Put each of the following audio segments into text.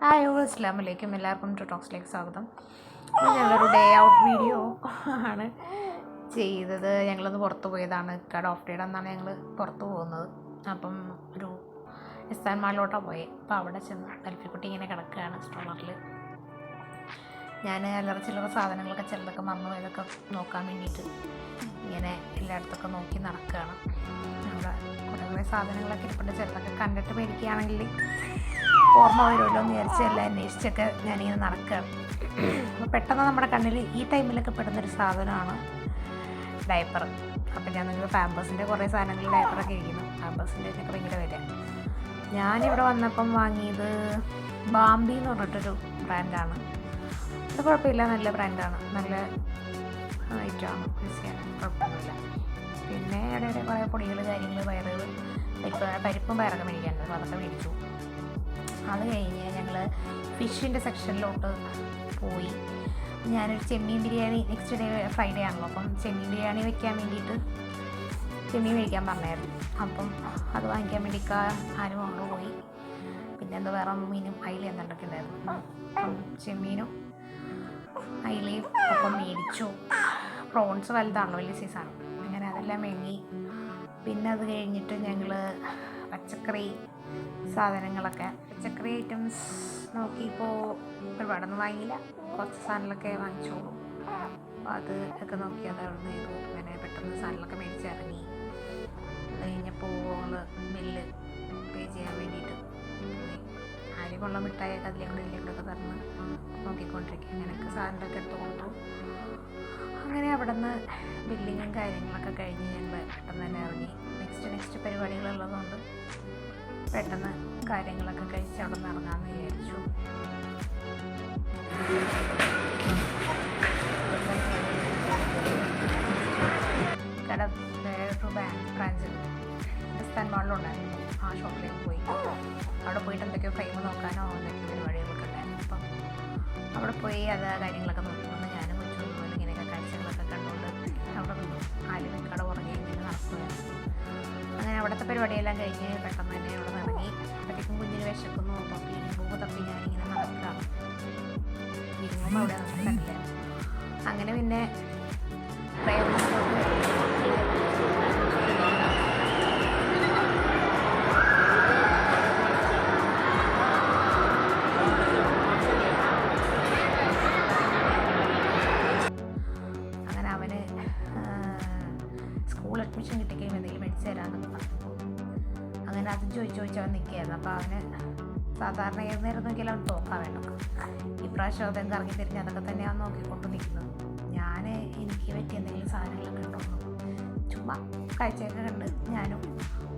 Hi അസ്സലാമു അലൈക്കും. എല്ലാവർക്കും ടു ടോക്സിലേക്ക് സ്വാഗതം. ഞങ്ങളൊരു ഡേ ഔട്ട് വീഡിയോ ആണ് ചെയ്തത്. ഞങ്ങളൊന്ന് പുറത്ത് പോയതാണ്. കട ഓഫ് ഡേയുടെ അന്നാണ് ഞങ്ങൾ പുറത്ത് പോകുന്നത്. അപ്പം ഒരു എസ്താൻ മാളിലോട്ടാണ് പോയത്. അപ്പോൾ അവിടെ ചെന്ന് അൽഫിക്കുട്ടി ഇങ്ങനെ കിടക്കുകയാണ് സ്റ്റോറിൽ. ഞാൻ അല്ലറ ചില്ലറ സാധനങ്ങളൊക്കെ ചിലതൊക്കെ മറന്നു പോയതൊക്കെ നോക്കാൻ വേണ്ടിയിട്ട് ഇങ്ങനെ എല്ലായിടത്തൊക്കെ നോക്കി നടക്കുകയാണ്. അവിടെ കുറേ സാധനങ്ങളൊക്കെ ഇരിപ്പുണ്ട്. ചിലതൊക്കെ കണ്ടിട്ട് മേടിക്കുകയാണെങ്കിൽ ഓർമ്മ വരുമല്ലോ എന്ന് വിചാരിച്ച് എല്ലാം അന്വേഷിച്ചൊക്കെ ഞാനിങ്ങനെ നടക്കുകയാണ്. അപ്പോൾ പെട്ടെന്ന് നമ്മുടെ കണ്ണിൽ ഈ ടൈമിലൊക്കെ പെടുന്നൊരു സാധനമാണ് ഡയപ്പർ. അപ്പം ഞാൻ നിങ്ങൾ പാമ്പേഴ്സിൻ്റെ കുറേ സാധനങ്ങൾ ഡയപ്പറൊക്കെ ഇരിക്കുന്നു. പാമ്പേഴ്സിൻ്റെ ഒക്കെ ഭയങ്കര വില. ഞാനിവിടെ വന്നപ്പം വാങ്ങിയത് ബാംബി എന്ന് പറഞ്ഞിട്ടൊരു ബ്രാൻഡാണ്. അത് കുഴപ്പമില്ല, നല്ല ബ്രാൻഡാണ്, നല്ല ഐറ്റമാണ്, യൂസ് ചെയ്യാൻ കുഴപ്പമൊന്നുമില്ല. പിന്നെ ഇടയിടെ കുറേ പൊടികൾ കാര്യങ്ങൾ പരിപ്പും പയറൊക്കെ മേടിക്കാനുണ്ട്. അപ്പോൾ അതൊക്കെ മേടിച്ചു. അത് കഴിഞ്ഞ് ഞങ്ങൾ ഫിഷിൻ്റെ സെക്ഷനിലോട്ട് പോയി. ഞാനൊരു ചെമ്മീൻ ബിരിയാണി, നെക്സ്റ്റ് ഡേ ഫ്രൈഡേ ആണല്ലോ, അപ്പം ചെമ്മീൻ ബിരിയാണി വെക്കാൻ വേണ്ടിയിട്ട് ചെമ്മീൻ മേടിക്കാൻ പറഞ്ഞായിരുന്നു. അപ്പം അത് വാങ്ങിക്കാൻ വേണ്ടി ആരും കൊണ്ടുപോയി. പിന്നെ എന്താ വേറെ മീനും അയില എന്തൊക്കെ ഉണ്ടായിരുന്നു. അപ്പം ചെമ്മീനും അയിലയും ഒപ്പം മേടിച്ചു. പ്രോൺസ് വലുതാണല്ലോ, വലിയ സൈസാണ്. അങ്ങനെ അതെല്ലാം വാങ്ങി. പിന്നെ അത് കഴിഞ്ഞിട്ട് ഞങ്ങൾ പച്ചക്കറി സാധനങ്ങളൊക്കെ, പച്ചക്കറി ഐറ്റംസ് നോക്കിയപ്പോൾ ഒരുപാടൊന്നും വാങ്ങിയില്ല, കുറച്ച് സാധനങ്ങളൊക്കെ വാങ്ങിച്ചോളൂ. അപ്പോൾ അത് ഒക്കെ നോക്കി അതവിടുന്ന് ചെയ്തു. അങ്ങനെ പെട്ടെന്ന് സാധനങ്ങളൊക്കെ മേടിച്ചിറങ്ങി. അത് കഴിഞ്ഞപ്പോൾ ബില്ല് പേ ചെയ്യാൻ വേണ്ടിയിട്ട് ആരെയുള്ള മിഠായിയൊക്കെ അതിലേക്കൂടെ തന്ന് നോക്കിക്കൊണ്ടിരിക്കുക. അങ്ങനെയൊക്കെ സാധനങ്ങളൊക്കെ എടുത്ത് കൊടുത്തു. അങ്ങനെ അവിടെ നിന്ന് ബില്ലിങ്ങും കാര്യങ്ങളൊക്കെ കഴിഞ്ഞ് ഞങ്ങൾ പെട്ടെന്ന് തന്നെ ഇറങ്ങി. നെക്സ്റ്റ് പരിപാടികളുള്ളതുകൊണ്ട് പെട്ടെന്ന് കാര്യങ്ങളൊക്കെ കഴിച്ച് അവിടെ നിന്ന് ഇറങ്ങാമെന്ന് വിചാരിച്ചു. കട വേറൊരു ബ്രാഞ്ച് എസ്താൻ മാളിലുണ്ടായിരുന്നു. ആ ഷോപ്പിലേക്ക് പോയി. അവിടെ പോയിട്ട് എന്തൊക്കെയോ ഫ്രെയിം നോക്കാനോ എന്തൊക്കെയോ പരിപാടികളൊക്കെ ഉണ്ടായിരുന്നു. അപ്പം അവിടെ പോയി അത് കാര്യങ്ങളൊക്കെ നോക്കിക്കൊണ്ട് ഞാനും കൊച്ചു പോലെ ഇങ്ങനെയൊക്കെ കാഴ്ചകളൊക്കെ കണ്ടുകൊണ്ട് അവിടെ നിന്നു. ആരും കട പുറകെ ഇങ്ങനെ നടക്കുകയായിരുന്നു. അങ്ങനെ അവിടുത്തെ പരിപാടിയെല്ലാം കഴിഞ്ഞ് പെട്ടെന്ന് തന്നെ അവിടെ ഇറങ്ങി. അപ്പോഴത്തേക്കും കുഞ്ഞിന് വിശക്കുന്നു. അപ്പോൾ ഇരുമ്പൂമ്പ് തപ്പി ഞാനിങ്ങനെ നടക്കുകയാണ്. ഇരുമ്പും അവിടെ കണ്ടില്ല. അങ്ങനെ പിന്നെ അങ്ങനെ അവന് സ്കൂൾ അഡ്മിഷൻ കിട്ടിക്കഴിയുമ്പോൾ എന്തെങ്കിലും മേടിച്ച് തരാമെന്നൊക്കെ പറഞ്ഞു. അങ്ങനെ അതും ചോദിച്ചവൻ നിൽക്കുകയായിരുന്നു. അപ്പോൾ അവന് സാധാരണ ഏത് നേരം നോക്കിയാലും അവൻ തോക്കാൻ വേണം. ഇപ്രാവശ്യം അതെന്ത് ഇറങ്ങി തിരിഞ്ഞ് അതൊക്കെ തന്നെയാണ് നോക്കിക്കൊണ്ട് നിൽക്കുന്നത്. ഞാൻ എനിക്ക് പറ്റിയ എന്തെങ്കിലും സാധനങ്ങളൊക്കെ ഉണ്ടോന്നു ചുമ്മാ കാഴ്ചയൊക്കെ കണ്ട് ഞാനും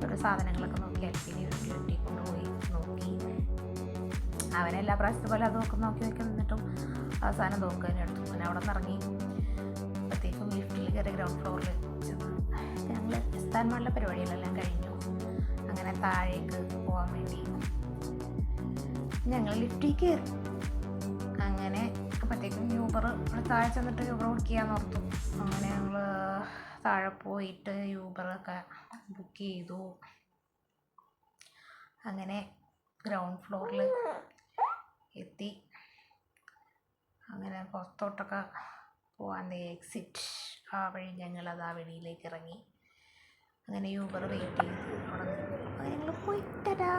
ഓരോ സാധനങ്ങളൊക്കെ നോക്കി അൽപ്പിനെ വീട്ടിൽ കൊണ്ടുപോയി നോക്കി. അവനെല്ലാ പ്രാവശ്യത്തെ പോലെ അത് നോക്കി നിന്നിട്ടും അവസാനം നോക്കാൻ എടുത്തു. അങ്ങനെ അവിടെ നിന്ന് ഇറങ്ങി. അപ്പോഴത്തേക്കും ലിഫ്റ്റിൽ കയറി ഗ്രൗണ്ട് ഫ്ലോറിൽ ചെന്ന് ഞങ്ങൾ എസ്താൻ മാളിലെ പരിപാടികളെല്ലാം കഴിഞ്ഞു. അങ്ങനെ താഴേക്ക് പോകാൻ വേണ്ടി ഞങ്ങൾ ലിഫ്റ്റിൽ കയറി. അങ്ങനെ അപ്പോഴത്തേക്കും യൂബർ താഴെ ചെന്നിട്ട് യൂബർ ബുക്ക് ചെയ്യാമെന്ന് ഓർത്തു. അങ്ങനെ ഞങ്ങൾ താഴെ പോയിട്ട് യൂബറൊക്കെ ബുക്ക് ചെയ്തു. അങ്ങനെ ഗ്രൗണ്ട് ഫ്ലോറിൽ എത്തി. അങ്ങനെ പുറത്തോട്ടൊക്കെ പോകാൻ എക്സിറ്റ് ആ വഴി ഞങ്ങളത് ആ വഴിയിലേക്ക് ഇറങ്ങി. അങ്ങനെ യൂബർ വെയിറ്റ് ചെയ്ത് അവിടെ നിന്ന് ഞങ്ങൾ പോയിട്ടാ